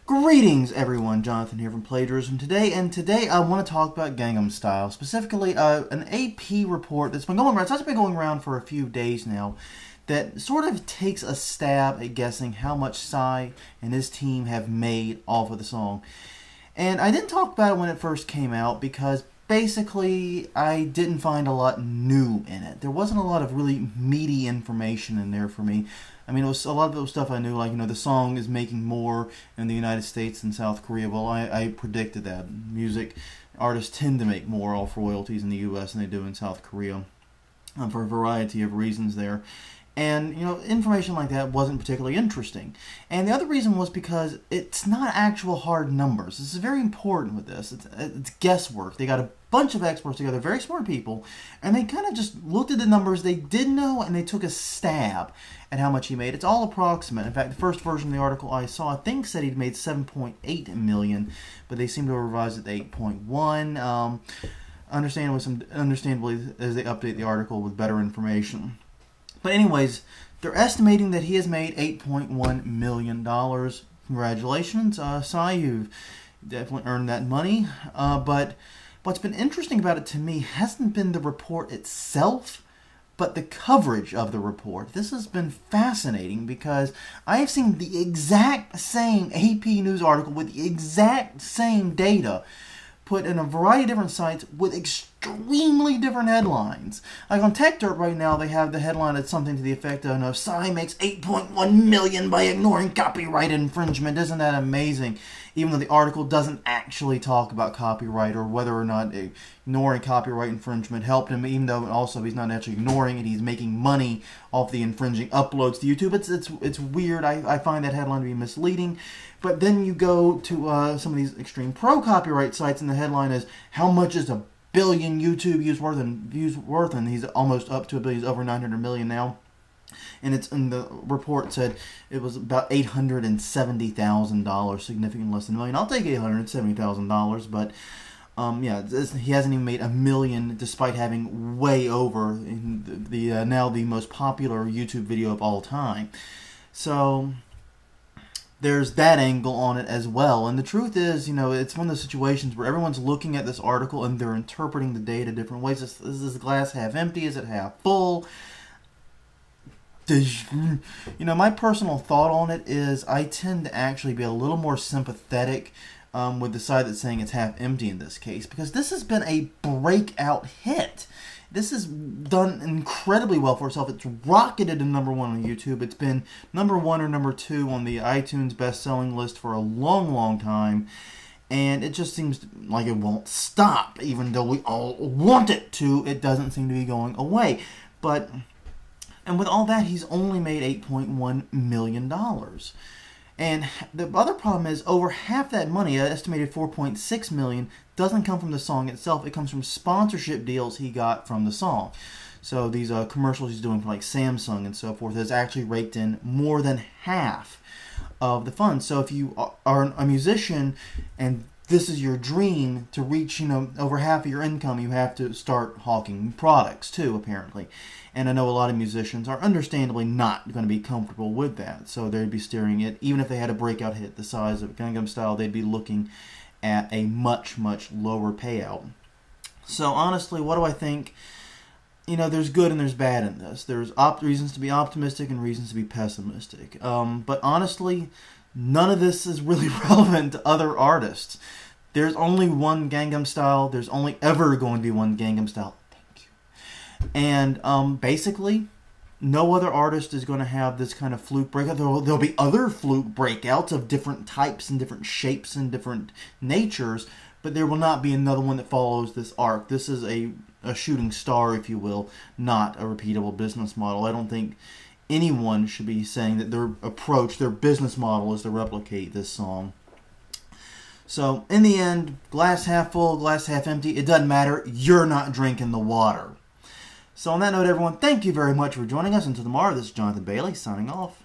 Greetings, everyone. Jonathan here from Plagiarism Today, and today I want to talk about Gangnam Style, specifically an AP report that's been going around. It's actually been going around for a few days now, that sort of takes a stab at guessing how much Psy and his team have made off of the song. And I didn't talk about it when it first came out because basically I didn't find a lot new in it. There wasn't a lot of really meaty information in there for me. I mean, it was a lot of the stuff I knew, like, the song is making more in the United States than South Korea. Well, I predicted that. Music artists tend to make more off royalties in the U.S. than they do in South Korea, for a variety of reasons there. And, information like that wasn't particularly interesting. And the other reason was because it's not actual hard numbers. This is very important with this. It's guesswork. They got a bunch of experts together, very smart people, and they kind of just looked at the numbers they did know and they took a stab at how much he made. It's all approximate. In fact, the first version of the article I saw, I think, said he'd made $7.8 million, but they seem to have revised it to 8.1. Understandably, as they update the article with better information. But anyways, they're estimating that he has made $8.1 million. Congratulations, Psy, you've definitely earned that money. But what's been interesting about it to me hasn't been the report itself, but the coverage of the report. This has been fascinating because I have seen the exact same AP News article with the exact same data put in a variety of different sites with extremely different headlines. Like on TechDirt right now, they have the headline that's something to the effect of, Psy makes $8.1 million by ignoring copyright infringement. Isn't that amazing? Even though the article doesn't actually talk about copyright or whether or not ignoring copyright infringement helped him, even though also he's not actually ignoring it, he's making money off the infringing uploads to YouTube. It's weird. I find that headline to be misleading. But then you go to some of these extreme pro-copyright sites, and the headline is, how much is a billion YouTube views worth? And he's almost up to a billion. He's over 900 million now. And it's in the report said it was about $870,000, significantly less than a million. I'll take $870,000, but he hasn't even made $1 million, despite having way over the now the most popular YouTube video of all time. So there's that angle on it as well. And the truth is, it's one of those situations where everyone's looking at this article and they're interpreting the data different ways. Is this glass half empty? Is it half full? My personal thought on it is I tend to actually be a little more sympathetic with the side that's saying it's half empty in this case, because this has been a breakout hit. This has done incredibly well for itself. It's rocketed to number one on YouTube. It's been number one or number two on the iTunes best-selling list for a long, long time. And it just seems like it won't stop. Even though we all want it to, it doesn't seem to be going away. And with all that, he's only made $8.1 million. And the other problem is over half that money, an estimated $4.6 million, doesn't come from the song itself. It comes from sponsorship deals he got from the song. So these commercials he's doing for like Samsung and so forth has actually raked in more than half of the funds. So if you are a musician and this is your dream to reach, over half of your income, you have to start hawking products too, apparently. And I know a lot of musicians are understandably not going to be comfortable with that. So they'd be steering it, even if they had a breakout hit the size of Gangnam Style, they'd be looking at a much, much lower payout. So honestly, what do I think? There's good and there's bad in this. There's reasons to be optimistic and reasons to be pessimistic. But honestly, none of this is really relevant to other artists. There's only one Gangnam Style. There's only ever going to be one Gangnam Style. Thank you. And basically, no other artist is going to have this kind of fluke breakout. There'll be other fluke breakouts of different types and different shapes and different natures, but there will not be another one that follows this arc. This is a shooting star, if you will, not a repeatable business model. I don't think anyone should be saying that their business model is to replicate this song. So, in the end, glass half full, glass half empty, it doesn't matter. You're not drinking the water. So, on that note, everyone, thank you very much for joining us. Until tomorrow, this is Jonathan Bailey signing off.